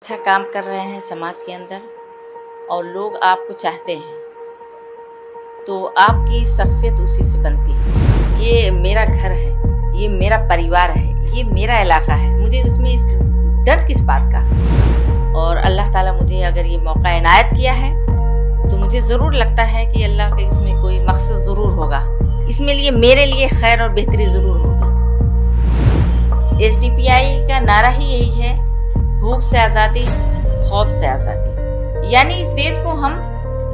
अच्छा काम कर रहे हैं समाज के अंदर और लोग आपको चाहते हैं तो आपकी शख्सियत उसी से बनती है। ये मेरा घर है, ये मेरा परिवार है, ये मेरा इलाका है, मुझे उसमें इस डर किस बात का। और अल्लाह ताला मुझे अगर ये मौका इनायत किया है तो मुझे ज़रूर लगता है कि अल्लाह का इसमें कोई मकसद ज़रूर होगा, इसमें लिए मेरे लिए खैर और बेहतरी ज़रूर होगी। एसडीपीआई का नारा ही यही है, भूख से आज़ादी, खौफ से आज़ादी। यानी इस देश को हम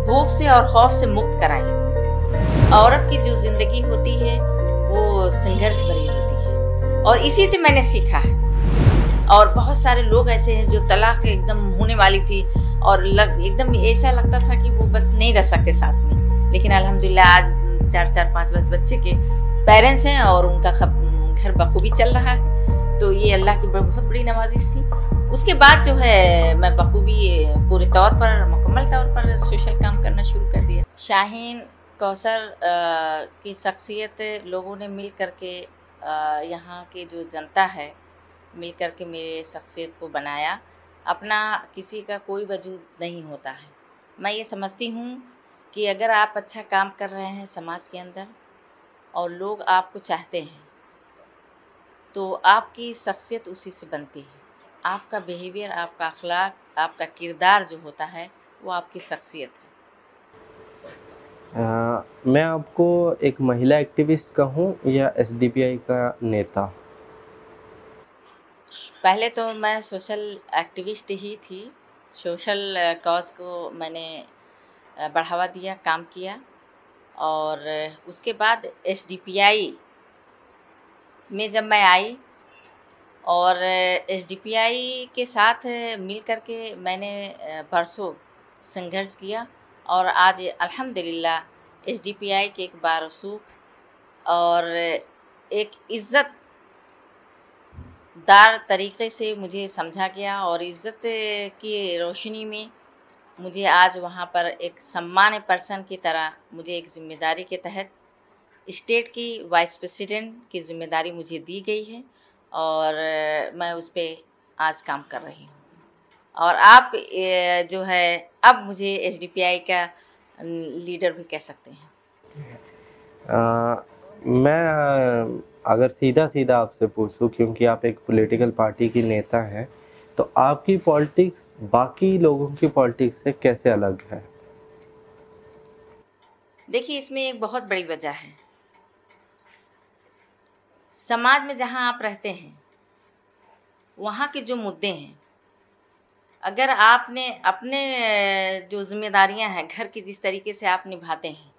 भूख से और खौफ से मुक्त कराएंगे। औरत की जो ज़िंदगी होती है वो संघर्ष भरी होती है और इसी से मैंने सीखा है। और बहुत सारे लोग ऐसे हैं जो तलाक एकदम होने वाली थी और एकदम ऐसा लगता था कि वो बस नहीं रह सकते साथ में, लेकिन अल्हम्दुलिल्लाह आज 4-5 बच्चे के पेरेंट्स हैं और उनका घर बखूबी चल रहा है। तो ये अल्लाह की बहुत बड़ी नवाजिश थी। उसके बाद जो है मैं बखूबी पूरे तौर पर मुकम्मल तौर पर सोशल काम करना शुरू कर दिया। शाहीन कौसर की शख्सियत लोगों ने मिल करके यहाँ की जो जनता है मिल करके मेरे शख्सियत को बनाया। अपना किसी का कोई वजूद नहीं होता है। मैं ये समझती हूँ कि अगर आप अच्छा काम कर रहे हैं समाज के अंदर और लोग आपको चाहते हैं तो आपकी शख्सियत उसी से बनती है। आपका बिहेवियर, आपका अखलाक, आपका किरदार जो होता है वो आपकी शख्सियत है। मैं आपको एक महिला एक्टिविस्ट कहूँ या एसडीपीआई का नेता? पहले तो मैं सोशल एक्टिविस्ट ही थी। सोशल कॉज को मैंने बढ़ावा दिया, काम किया और उसके बाद एसडीपीआई में जब मैं आई और एसडीपीआई के साथ मिल कर के मैंने बरसों संघर्ष किया और आज अल्हम्दुलिल्लाह एसडीपीआई के एक बारसूख और एक इज़्ज़त दार तरीक़े से मुझे समझा गया और इज़्ज़त की रोशनी में मुझे आज वहाँ पर एक सम्मान्य पर्सन की तरह मुझे एक ज़िम्मेदारी के तहत स्टेट की वाइस प्रेसिडेंट की ज़िम्मेदारी मुझे दी गई है और मैं उस पे आज काम कर रही हूँ। और आप जो है अब मुझे एसडीपीआई का लीडर भी कह सकते हैं। मैं अगर सीधा सीधा आपसे पूछूं, क्योंकि आप एक पॉलिटिकल पार्टी की नेता हैं, तो आपकी पॉलिटिक्स बाकी लोगों की पॉलिटिक्स से कैसे अलग है? देखिए, इसमें एक बहुत बड़ी वजह है। समाज में जहाँ आप रहते हैं वहाँ के जो मुद्दे हैं, अगर आपने अपने जो जिम्मेदारियाँ हैं घर की जिस तरीके से आप निभाते हैं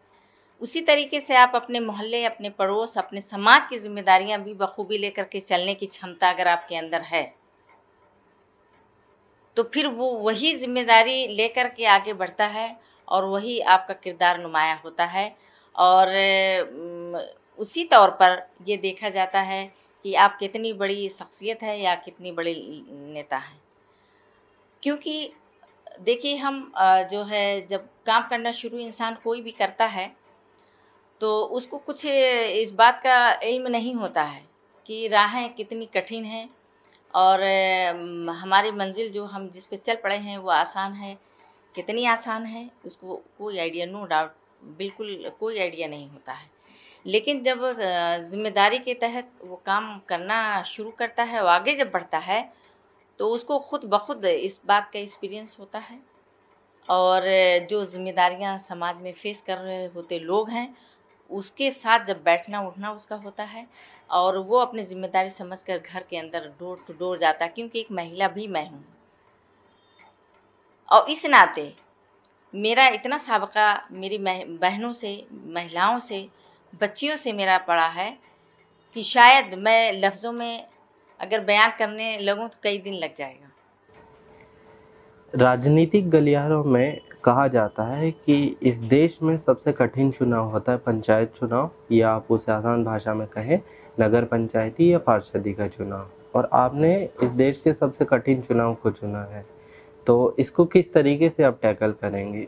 उसी तरीके से आप अपने मोहल्ले, अपने पड़ोस, अपने समाज की जिम्मेदारियाँ भी बखूबी लेकर के चलने की क्षमता अगर आपके अंदर है तो फिर वो वही जिम्मेदारी लेकर के आगे बढ़ता है और वही आपका किरदार नुमाया होता है। और उसी तौर पर ये देखा जाता है कि आप कितनी बड़ी शख्सियत है या कितनी बड़ी नेता हैं। क्योंकि देखिए, हम जो है जब काम करना शुरू इंसान कोई भी करता है तो उसको कुछ इस बात का इल्म नहीं होता है कि राहें कितनी कठिन हैं और हमारी मंजिल जो हम जिस पे चल पड़े हैं वो आसान है, कितनी आसान है उसको कोई आइडिया, नो डाउट, बिल्कुल कोई आइडिया नहीं होता है। लेकिन जब ज़िम्मेदारी के तहत वो काम करना शुरू करता है और आगे जब बढ़ता है तो उसको खुद ब खुद इस बात का एक्सपीरियंस होता है। और जो ज़िम्मेदारियाँ समाज में फ़ेस कर रहे होते लोग हैं उसके साथ जब बैठना उठना उसका होता है और वो अपनी ज़िम्मेदारी समझकर घर के अंदर डोर टू डोर जाता है, क्योंकि एक महिला भी मैं हूँ। और इस नाते मेरा इतना साबका मेरी बहनों से, महिलाओं से, बच्चियों से मेरा पड़ा है कि शायद मैं लफ्ज़ों में अगर बयान करने लगूँ तो कई दिन लग जाएगा। राजनीतिक गलियारों में कहा जाता है कि इस देश में सबसे कठिन चुनाव होता है पंचायत चुनाव, या आप उसे आसान भाषा में कहें नगर पंचायती या पार्षदी का चुनाव, और आपने इस देश के सबसे कठिन चुनाव को चुना है, तो इसको किस तरीके से आप टैकल करेंगी?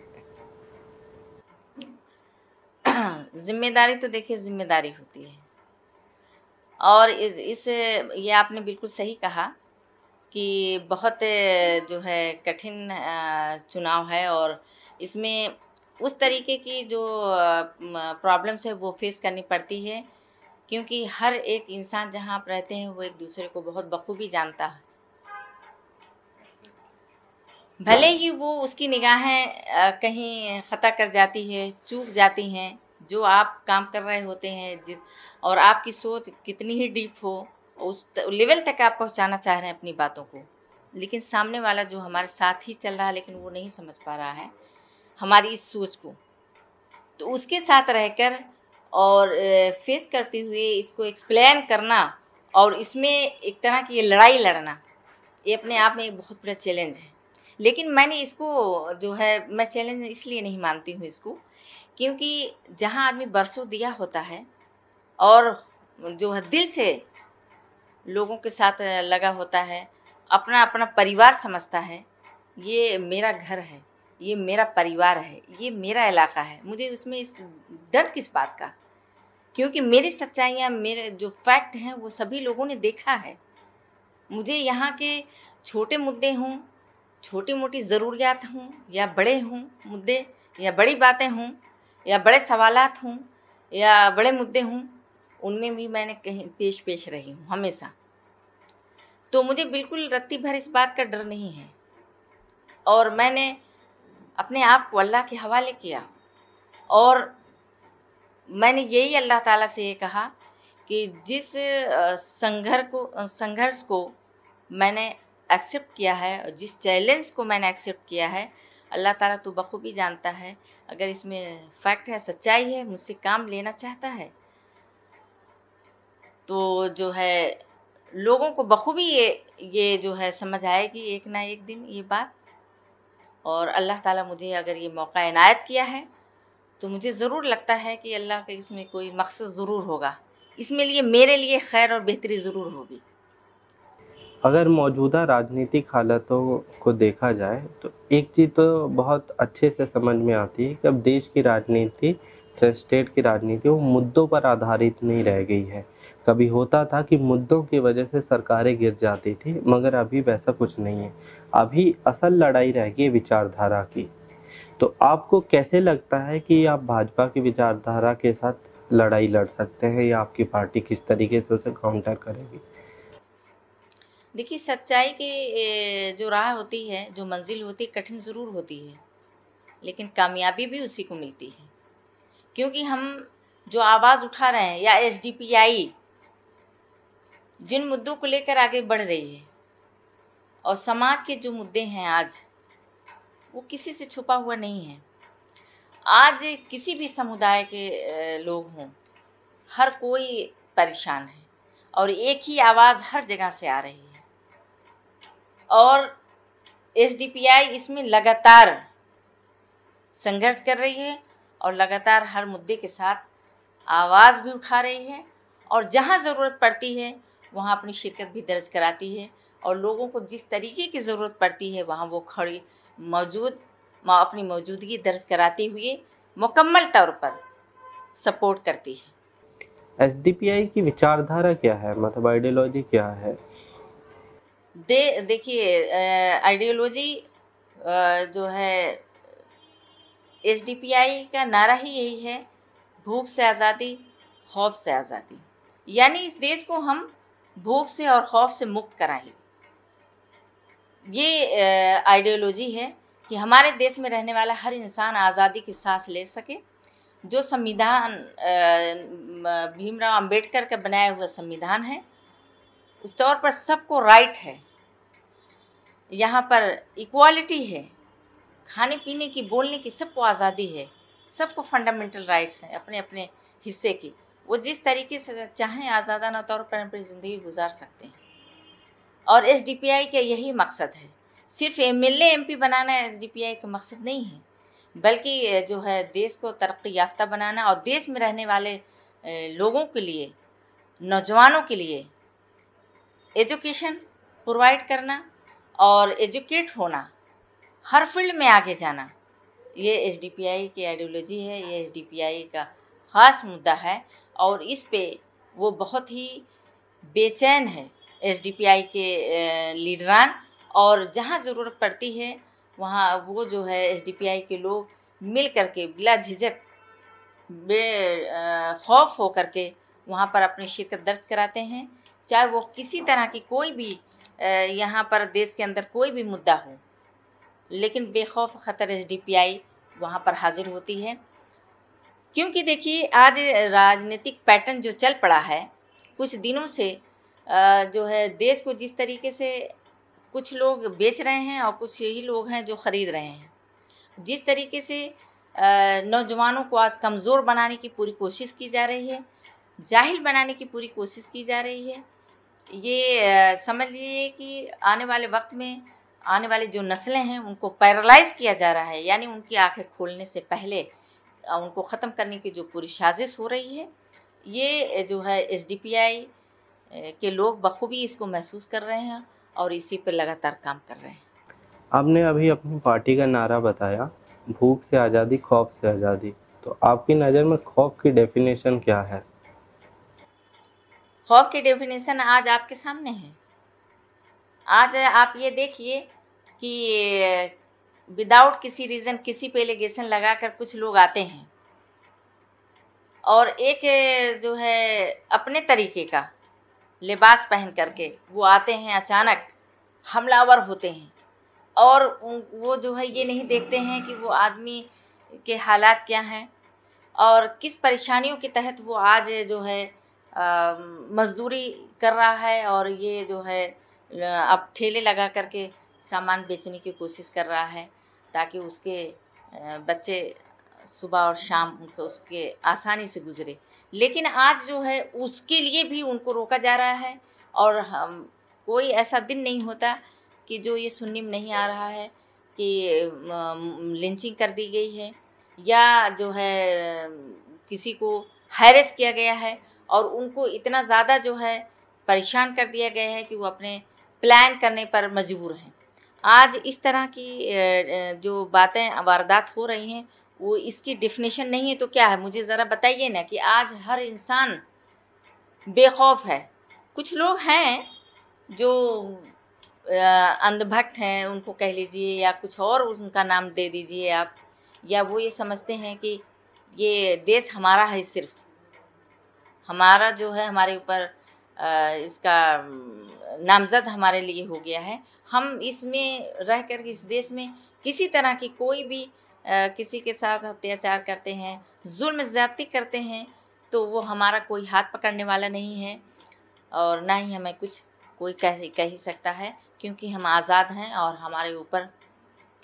जिम्मेदारी तो देखिए जिम्मेदारी होती है और ये आपने बिल्कुल सही कहा कि बहुत जो है कठिन चुनाव है और इसमें उस तरीके की जो प्रॉब्लम्स है वो फेस करनी पड़ती है, क्योंकि हर एक इंसान जहाँ आप रहते हैं वो एक दूसरे को बहुत बखूबी जानता है। भले ही वो उसकी निगाहें कहीं ख़ता कर जाती है, चूक जाती हैं, जो आप काम कर रहे होते हैं और आपकी सोच कितनी ही डीप हो, उस लेवल तक आप पहुंचाना चाह रहे हैं अपनी बातों को, लेकिन सामने वाला जो हमारे साथ ही चल रहा है लेकिन वो नहीं समझ पा रहा है हमारी इस सोच को, तो उसके साथ रहकर और फेस करते हुए इसको एक्सप्लेन करना और इसमें एक तरह की ये लड़ाई लड़ना, ये अपने आप में एक बहुत बड़ा चैलेंज है। लेकिन मैंने इसको जो है, मैं चैलेंज इसलिए नहीं मानती हूँ इसको, क्योंकि जहाँ आदमी बरसों दिया होता है और जो है दिल से लोगों के साथ लगा होता है, अपना अपना परिवार समझता है, ये मेरा घर है, ये मेरा परिवार है, ये मेरा इलाका है, मुझे उसमें इस डर किस बात का, क्योंकि मेरी सच्चाइयाँ, मेरे जो फैक्ट हैं वो सभी लोगों ने देखा है। मुझे यहाँ के छोटे मुद्दे हों, छोटी मोटी ज़रूरियात हों या बड़े हों मुद्दे, या बड़ी बातें हों या बड़े सवालात हों या बड़े मुद्दे हों, उनमें भी मैंने कहीं पेश रही हूँ हमेशा। तो मुझे बिल्कुल रत्ती भर इस बात का डर नहीं है और मैंने अपने आप को अल्लाह के हवाले किया और मैंने यही अल्लाह ताला से ये कहा कि जिस संघर्ष को मैंने एक्सेप्ट किया है और जिस चैलेंज को मैंने एक्सेप्ट किया है, अल्लाह ताला तो बखूबी जानता है, अगर इसमें फैक्ट है, सच्चाई है, मुझसे काम लेना चाहता है तो जो है लोगों को बखूबी ये जो है समझ आएगी एक ना एक दिन ये बात। और अल्लाह ताला मुझे अगर ये मौका इनायत किया है तो मुझे ज़रूर लगता है कि अल्लाह का इसमें कोई मकसद ज़रूर होगा, इसमें लिए मेरे लिए खैर और बेहतरी ज़रूर होगी। अगर मौजूदा राजनीतिक हालातों को देखा जाए तो एक चीज़ तो बहुत अच्छे से समझ में आती है कि अब देश की राजनीति, चाहे स्टेट की राजनीति, वो मुद्दों पर आधारित नहीं रह गई है। कभी होता था कि मुद्दों की वजह से सरकारें गिर जाती थी, मगर अभी वैसा कुछ नहीं है। अभी असल लड़ाई रह गई विचारधारा की। तो आपको कैसे लगता है कि आप भाजपा की विचारधारा के साथ लड़ाई लड़ सकते हैं या आपकी पार्टी किस तरीके से उसे काउंटर करेगी? देखिए, सच्चाई की जो राह होती है, जो मंजिल होती है, कठिन ज़रूर होती है, लेकिन कामयाबी भी उसी को मिलती है, क्योंकि हम जो आवाज़ उठा रहे हैं या एसडीपीआई जिन मुद्दों को लेकर आगे बढ़ रही है और समाज के जो मुद्दे हैं आज, वो किसी से छुपा हुआ नहीं है। आज किसी भी समुदाय के लोग हों, हर कोई परेशान है और एक ही आवाज़ हर जगह से आ रही है और एसडीपीआई इसमें लगातार संघर्ष कर रही है और लगातार हर मुद्दे के साथ आवाज़ भी उठा रही है और जहाँ ज़रूरत पड़ती है वहाँ अपनी शिरकत भी दर्ज कराती है और लोगों को जिस तरीके की ज़रूरत पड़ती है वहाँ वो खड़ी अपनी मौजूदगी दर्ज कराते हुए मुकम्मल तौर पर सपोर्ट करती है। एसडीपीआई की विचारधारा क्या है, मतलब आइडियोलॉजी क्या है? देखिए, आइडियोलॉजी जो है, एसडीपीआई का नारा ही यही है, भूख से आज़ादी, खौफ से आज़ादी। यानी इस देश को हम भूख से और खौफ से मुक्त कराएंगे। ये आइडियोलॉजी है कि हमारे देश में रहने वाला हर इंसान आज़ादी की सांस ले सके। जो संविधान भीमराव अंबेडकर का बनाया हुआ संविधान है, उस तौर पर सबको राइट है, यहाँ पर इक्वालिटी है, खाने पीने की, बोलने की सबको आज़ादी है, सबको फंडामेंटल राइट्स हैं अपने अपने हिस्से की। वो जिस तरीके से चाहें आज़ादाना तौर पर अपनी ज़िंदगी गुजार सकते हैं और एसडीपीआई का यही मकसद है। सिर्फ एमएलए एमपी बनाना एसडीपीआई का मकसद नहीं है, बल्कि जो है देश को तरक्की याफ्ता बनाना और देश में रहने वाले लोगों के लिए, नौजवानों के लिए एजुकेशन प्रोवाइड करना और एजुकेट होना, हर फील्ड में आगे जाना, ये एसडीपीआई की आइडियोलॉजी है, ये एसडीपीआई का ख़ास मुद्दा है और इस पे वो बहुत ही बेचैन है। एसडीपीआई के लीडरान, और जहाँ ज़रूरत पड़ती है वहाँ वो जो है एसडीपीआई के लोग मिल करके बिला झिझक खौफ हो करके वहाँ पर अपनी शिरकत दर्ज कराते हैं। चाहे वो किसी तरह की कोई भी यहाँ पर देश के अंदर कोई भी मुद्दा हो, लेकिन बेखौफ ख़तर एसडीपीआई वहाँ पर हाजिर होती है। क्योंकि देखिए आज राजनीतिक पैटर्न जो चल पड़ा है कुछ दिनों से, जो है देश को जिस तरीके से कुछ लोग बेच रहे हैं और कुछ यही लोग हैं जो ख़रीद रहे हैं, जिस तरीके से नौजवानों को आज कमज़ोर बनाने की पूरी कोशिश की जा रही है, जाहिल बनाने की पूरी कोशिश की जा रही है, ये समझ लीजिए कि आने वाले वक्त में आने वाली जो नस्लें हैं उनको पैरालाइज़ किया जा रहा है। यानी उनकी आंखें खोलने से पहले उनको ख़त्म करने की जो पूरी साजिश हो रही है, ये जो है एसडीपीआई के लोग बखूबी इसको महसूस कर रहे हैं और इसी पर लगातार काम कर रहे हैं। आपने अभी अपनी पार्टी का नारा बताया, भूख से आज़ादी, खौफ से आज़ादी। तो आपकी नज़र में खौफ की डेफिनेशन क्या है? खौफ की डेफिनेशन आज आपके सामने है। आज आप ये देखिए कि विदाउट किसी रीज़न, किसी पे एलिगेशन लगाकर कुछ लोग आते हैं और एक जो है अपने तरीके का लिबास पहन करके वो आते हैं, अचानक हमलावर होते हैं और वो जो है ये नहीं देखते हैं कि वो आदमी के हालात क्या हैं और किस परेशानियों के तहत वो आज जो है मजदूरी कर रहा है और ये जो है अब ठेले लगा करके सामान बेचने की कोशिश कर रहा है ताकि उसके बच्चे सुबह और शाम उनको उसके आसानी से गुजरे। लेकिन आज जो है उसके लिए भी उनको रोका जा रहा है और हम कोई ऐसा दिन नहीं होता कि जो ये सुनने में नहीं आ रहा है कि लिंचिंग कर दी गई है या जो है किसी को हैरेस किया गया है और उनको इतना ज़्यादा जो है परेशान कर दिया गया है कि वो अपने प्लान करने पर मजबूर हैं। आज इस तरह की जो बातें वारदात हो रही हैं वो इसकी डेफिनेशन नहीं है तो क्या है, मुझे ज़रा बताइए ना। कि आज हर इंसान बेखौफ है। कुछ लोग हैं जो अंधभक्त हैं, उनको कह लीजिए या कुछ और उनका नाम दे दीजिए आप, या वो ये समझते हैं कि ये देश हमारा है, सिर्फ हमारा जो है हमारे ऊपर इसका नामज़द हमारे लिए हो गया है। हम इसमें रह कर इस देश में किसी तरह की कोई भी किसी के साथ अत्याचार करते हैं, जुल्म ज़्यादती करते हैं तो वो हमारा कोई हाथ पकड़ने वाला नहीं है और ना ही हमें कुछ कोई कह ही सकता है, क्योंकि हम आज़ाद हैं और हमारे ऊपर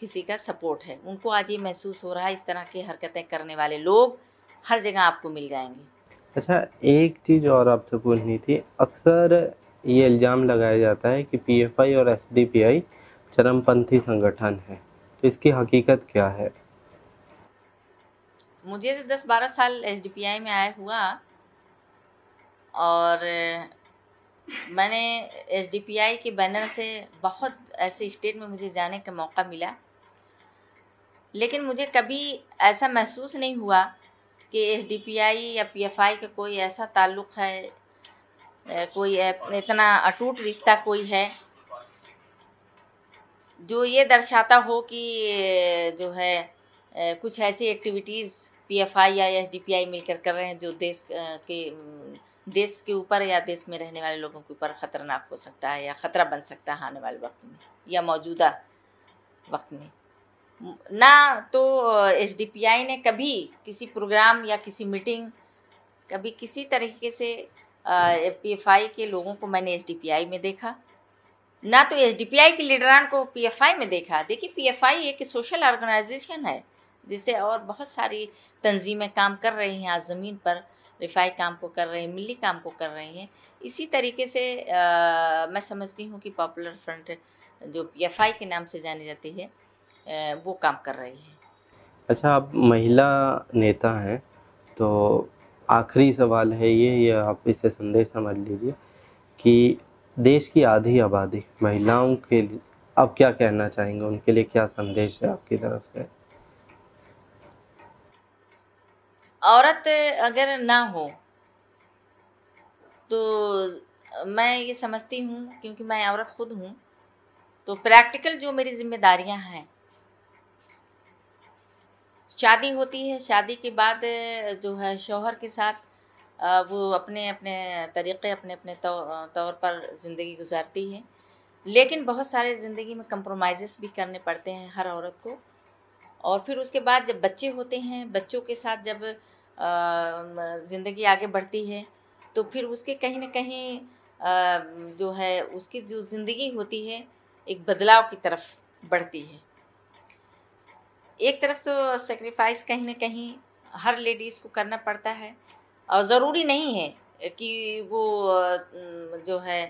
किसी का सपोर्ट है। उनको आज ये महसूस हो रहा है, इस तरह की हरकतें करने वाले लोग हर जगह आपको मिल जाएंगे। अच्छा, एक चीज़ और आपसे पूछनी थी। अक्सर ये इल्ज़ाम लगाया जाता है कि पीएफआई और एसडीपीआई चरमपंथी संगठन है, तो इसकी हकीकत क्या है? मुझे तो 10-12 साल एसडीपीआई में आया हुआ और मैंने एसडीपीआई के बैनर से बहुत ऐसे स्टेट में मुझे जाने का मौका मिला, लेकिन मुझे कभी ऐसा महसूस नहीं हुआ कि एसडीपीआई या पीएफआई का कोई ऐसा ताल्लुक़ है, कोई इतना अटूट रिश्ता कोई है जो ये दर्शाता हो कि जो है कुछ ऐसी एक्टिविटीज़ पीएफआई या एसडीपीआई मिलकर कर रहे हैं जो देश के ऊपर या देश में रहने वाले लोगों के ऊपर ख़तरनाक हो सकता है या ख़तरा बन सकता है आने वाले वक्त में या मौजूदा वक्त में। ना तो एसडीपीआई ने कभी किसी प्रोग्राम या किसी मीटिंग, कभी किसी तरीके से पीएफआई के लोगों को मैंने एसडीपीआई में देखा, ना तो एसडीपीआई के लीडरान को पीएफआई में देखा। देखिए, पीएफआई एक सोशल ऑर्गेनाइजेशन है जिससे और बहुत सारी तंजीमें काम कर रही हैं, आज ज़मीन पर रिफाई काम को कर रहे हैं, मिली काम को कर रही हैं। इसी तरीके से मैं समझती हूँ कि पॉपुलर फ्रंट जो पीएफआई के नाम से जानी जाती है वो काम कर रही है। अच्छा, आप महिला नेता हैं, तो आखिरी सवाल है ये आप इसे संदेश समझ लीजिए कि देश की आधी आबादी महिलाओं के लिए आप क्या कहना चाहेंगे, उनके लिए क्या संदेश है आपकी तरफ से? औरत अगर ना हो तो मैं ये समझती हूँ, क्योंकि मैं औरत खुद हूँ, तो प्रैक्टिकल जो मेरी जिम्मेदारियाँ हैं, शादी होती है, शादी के बाद जो है शौहर के साथ वो अपने अपने तरीक़े, अपने अपने तौर पर ज़िंदगी गुजारती है। लेकिन बहुत सारे ज़िंदगी में कंप्रोमाइज़ेस भी करने पड़ते हैं हर औरत को। और फिर उसके बाद जब बच्चे होते हैं, बच्चों के साथ जब ज़िंदगी आगे बढ़ती है, तो फिर उसके कहीं न कहीं जो है उसकी जो ज़िंदगी होती है, एक बदलाव की तरफ बढ़ती है। एक तरफ तो सैक्रिफ़ाइस कहीं न कहीं हर लेडीज़ को करना पड़ता है, और ज़रूरी नहीं है कि वो जो है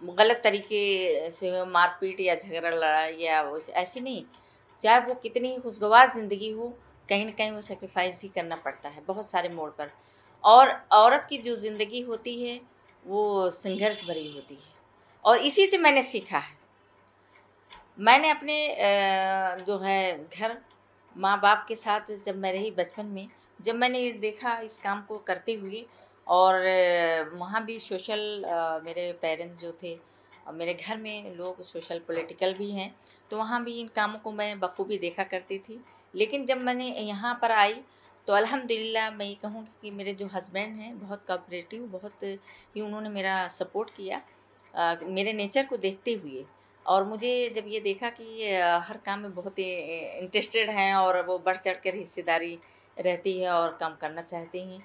गलत तरीके से मारपीट या झगड़ा लड़ाई या ऐसी नहीं, चाहे वो कितनी खुशगवार ज़िंदगी हो, कहीं न कहीं वो सैक्रिफ़ाइस ही करना पड़ता है बहुत सारे मोड़ पर। और औरत की जो ज़िंदगी होती है वो संघर्ष भरी होती है, और इसी से मैंने सीखा है। मैंने अपने जो है घर माँ-बाप के साथ जब मैं रही बचपन में, जब मैंने देखा इस काम को करते हुए, और वहाँ भी सोशल मेरे पेरेंट्स जो थे, मेरे घर में लोग सोशल पॉलिटिकल भी हैं, तो वहाँ भी इन कामों को मैं बखूबी देखा करती थी। लेकिन जब मैंने यहाँ पर आई, तो अल्हम्दुलिल्लाह मैं ये कहूँगी कि मेरे जो हस्बैंड हैं बहुत कोऑपरेटिव, बहुत ही उन्होंने मेरा सपोर्ट किया मेरे नेचर को देखते हुए। और मुझे जब ये देखा कि ये हर काम में बहुत ही इंटरेस्टेड हैं और वो बढ़ चढ़ कर हिस्सेदारी रहती है और काम करना चाहती हैं,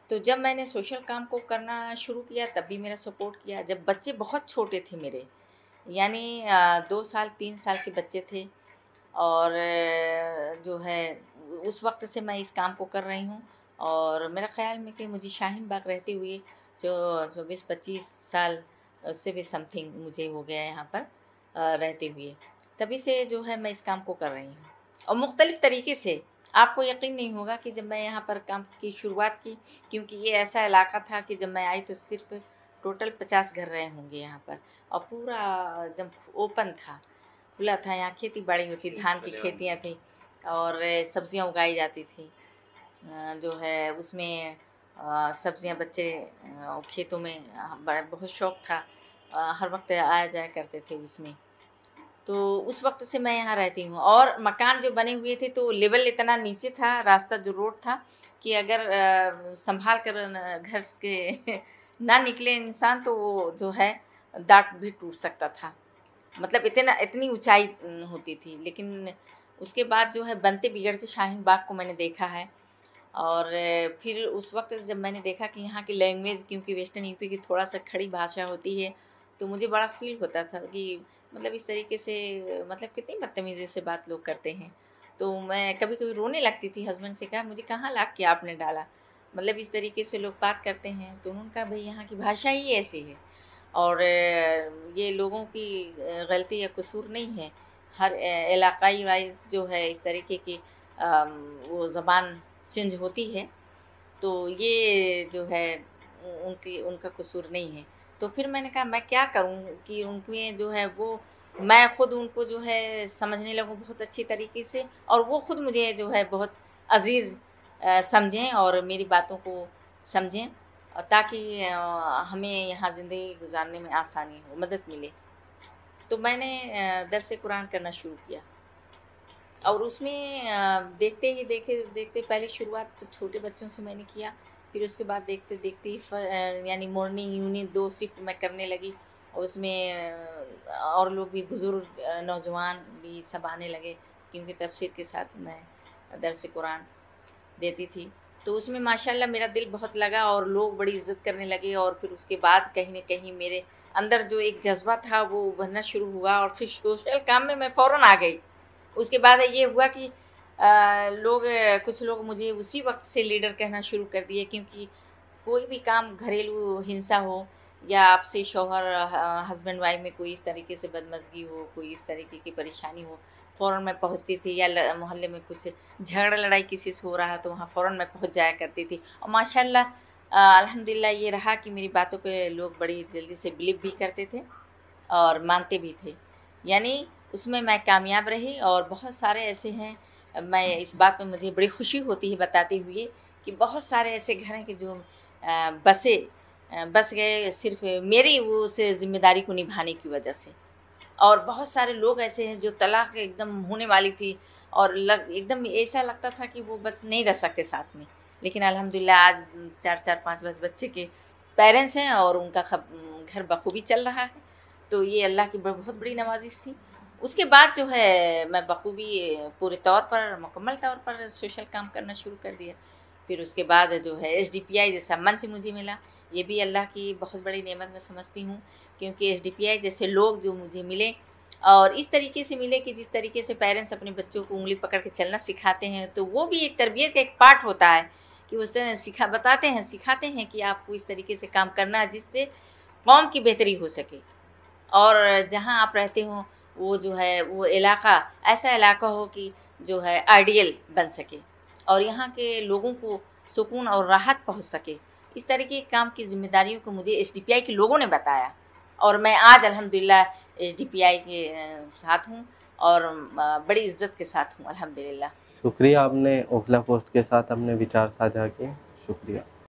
तो जब मैंने सोशल काम को करना शुरू किया तब भी मेरा सपोर्ट किया। जब बच्चे बहुत छोटे थे मेरे, यानी 2 साल 3 साल के बच्चे थे, और जो है उस वक्त से मैं इस काम को कर रही हूँ। और मेरा ख़्याल में कि मुझे शाहीन बाग रहते हुए जो 24-25 साल उससे भी समथिंग मुझे हो गया है यहाँ पर रहते हुए, तभी से जो है मैं इस काम को कर रही हूँ। और मुख्तलिफ़ तरीके से, आपको यकीन नहीं होगा कि जब मैं यहाँ पर काम की शुरुआत की, क्योंकि ये ऐसा इलाका था कि जब मैं आई तो सिर्फ टोटल 50 घर रहे होंगे यहाँ पर, और पूरा एकदम ओपन था, खुला था। यहाँ खेती बाड़ी होती, धान की खेतियाँ थी और सब्जियाँ उगाई जाती थी। जो है उसमें सब्जियाँ बच्चे खेतों में बहुत शौक़ था, हर वक्त आया जाया करते थे उसमें। तो उस वक्त से मैं यहाँ रहती हूँ। और मकान जो बने हुए थे तो लेवल इतना नीचे था, रास्ता जो रोड था कि अगर संभाल कर घर के ना निकले इंसान तो वो जो है दांत भी टूट सकता था, मतलब इतनी ऊंचाई होती थी। लेकिन उसके बाद जो है बनते बिगड़ते शाहीन बाग को मैंने देखा है। और फिर उस वक्त जब मैंने देखा कि यहाँ की लैंग्वेज, क्योंकि वेस्टर्न यूपी की थोड़ा सा खड़ी भाषा होती है, तो मुझे बड़ा फील होता था कि मतलब इस तरीके से, मतलब कितनी बदतमीज़ी से बात लोग करते हैं। तो मैं कभी कभी रोने लगती थी, हस्बैंड से कहा मुझे कहाँ ला के आपने डाला, मतलब इस तरीके से लोग बात करते हैं। तो उन्होंने कहा भाई यहाँ की भाषा ही ऐसी है, और ये लोगों की गलती या कसूर नहीं है, हर इलाकाई वाइज जो है इस तरीके की वो ज़बान चेंज होती है, तो ये जो है उनका कसूर नहीं है। तो फिर मैंने कहा मैं क्या करूं कि उनमें जो है वो, मैं ख़ुद उनको जो है समझने लगूं बहुत अच्छी तरीके से, और वो ख़ुद मुझे जो है बहुत अज़ीज़ समझें और मेरी बातों को समझें, ताकि हमें यहाँ ज़िंदगी गुजारने में आसानी हो, मदद मिले। तो मैंने दर्स कुरान करना शुरू किया, और उसमें देखते पहले शुरुआत तो छोटे बच्चों से मैंने किया, फिर उसके बाद देखते देखते यानी मॉर्निंग इवनिंग 2 शिफ्ट मैं करने लगी, और उसमें और लोग भी, बुज़ुर्ग नौजवान भी सब आने लगे, क्योंकि तफसीर के साथ मैं दर्स कुरान देती थी। तो उसमें माशाल्लाह मेरा दिल बहुत लगा और लोग बड़ी इज़्ज़त करने लगे। और फिर उसके बाद कहीं न कहीं मेरे अंदर जो एक जज्बा था वो उभरना शुरू हुआ, और फिर सोशल काम में मैं फ़ौरन आ गई। उसके बाद ये हुआ कि कुछ लोग मुझे उसी वक्त से लीडर कहना शुरू कर दिए, क्योंकि कोई भी काम, घरेलू हिंसा हो या आपसे शौहर हस्बैंड वाइफ में कोई इस तरीके से बदमज़गी हो, कोई इस तरीके की परेशानी हो, फ़ौरन मैं पहुंचती थी। या मोहल्ले में कुछ झगड़ा लड़ाई किसी से हो रहा तो वहाँ फ़ौरन मैं पहुंच जाया करती थी। और माशाल्लाह अल्हम्दुलिल्लाह ये रहा कि मेरी बातों पे लोग बड़ी जल्दी से बिलीव भी करते थे और मानते भी थे, यानी उसमें मैं कामयाब रही। और बहुत सारे ऐसे हैं, मैं इस बात में मुझे बड़ी खुशी होती है बताते हुए कि बहुत सारे ऐसे घर हैं कि जो बसे बस गए सिर्फ मेरी वो उस जिम्मेदारी को निभाने की वजह से। और बहुत सारे लोग ऐसे हैं जो तलाक एकदम होने वाली थी और एकदम ऐसा लगता था कि वो बस नहीं रह सकते साथ में, लेकिन अल्हम्दुलिल्लाह आज 4-4 5 बच्चे के पेरेंट्स हैं और उनका घर बखूबी चल रहा है। तो ये अल्लाह की बहुत बड़ी नवाजिश थी। उसके बाद जो है मैं बखूबी पूरे तौर पर मुकम्मल तौर पर सोशल काम करना शुरू कर दिया। फिर उसके बाद जो है SDPI जैसा मंच मुझे मिला, ये भी अल्लाह की बहुत बड़ी नेमत मैं समझती हूँ, क्योंकि SDPI जैसे लोग जो मुझे मिले और इस तरीके से मिले कि जिस तरीके से पेरेंट्स अपने बच्चों को उंगली पकड़ के चलना सिखाते हैं, तो वो भी एक तरबियत का एक पार्ट होता है कि उस तरह बताते हैं, सिखाते हैं कि आपको इस तरीके से काम करना है जिससे कौम की बेहतरी हो सके और जहाँ आप रहते हो वो जो है वो इलाका ऐसा इलाका हो कि जो है आइडियल बन सके और यहाँ के लोगों को सुकून और राहत पहुँच सके। इस तरीके के काम की जिम्मेदारियों को मुझे SDPI के लोगों ने बताया और मैं आज अल्हम्दुलिल्लाह SDPI के साथ हूँ और बड़ी इज्जत के साथ हूँ अल्हम्दुलिल्लाह। शुक्रिया, आपने ओखला पोस्ट के साथ अपने विचार साझा किए। शुक्रिया।